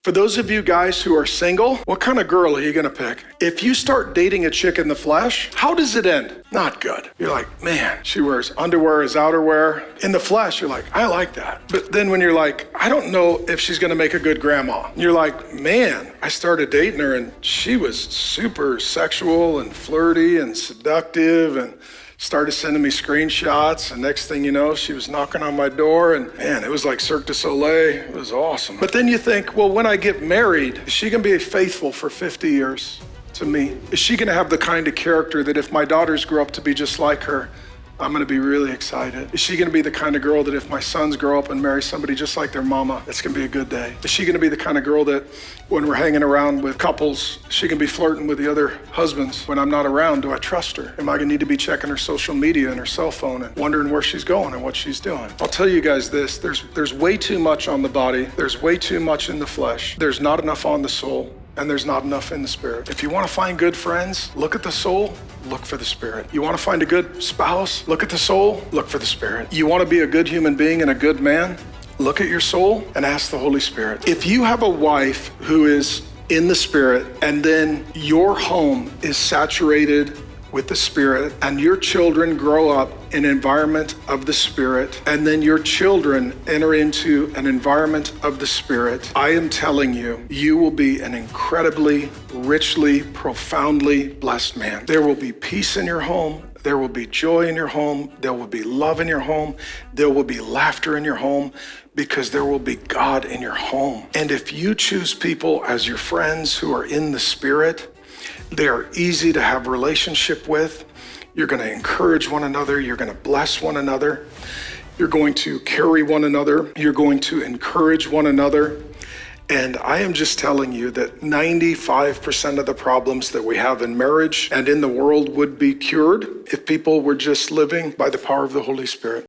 For those of you guys who are single, what kind of girl are you gonna pick? If you start dating a chick in the flesh, how does it end? Not good. You're like, man, she wears underwear as outerwear. In the flesh, you're like, I like that. But then when you're like, I don't know if she's gonna make a good grandma. You're like, man, I started dating her and she was super sexual and flirty and seductive and started sending me screenshots, and next thing you know, she was knocking on my door, and man, it was like Cirque du Soleil. It was awesome. But then you think, well, when I get married, is she gonna be faithful for 50 years to me? Is she gonna have the kind of character that if my daughters grow up to be just like her, I'm gonna be really excited? Is she gonna be the kind of girl that if my sons grow up and marry somebody just like their mama, it's gonna be a good day? Is she gonna be the kind of girl that when we're hanging around with couples, she can be flirting with the other husbands when I'm not around? Do I trust her? Am I gonna need to be checking her social media and her cell phone and wondering where she's going and what she's doing? I'll tell you guys this, there's way too much on the body. There's way too much in the flesh. There's not enough on the soul. And there's not enough in the spirit. If you want to find good friends, look at the soul, look for the spirit. You want to find a good spouse, look at the soul, look for the spirit. You want to be a good human being and a good man, look at your soul and ask the Holy Spirit. If you have a wife who is in the spirit and then your home is saturated with the spirit and your children grow up in an environment of the spirit and then your children enter into an environment of the spirit, I am telling you, you will be an incredibly, richly, profoundly blessed man. There will be peace in your home. There will be joy in your home. There will be love in your home. There will be laughter in your home because there will be God in your home. And if you choose people as your friends who are in the spirit, they are easy to have relationship with. You're going to encourage one another. You're going to bless one another. You're going to carry one another. You're going to encourage one another. And I am just telling you that 95% of the problems that we have in marriage and in the world would be cured if people were just living by the power of the Holy Spirit.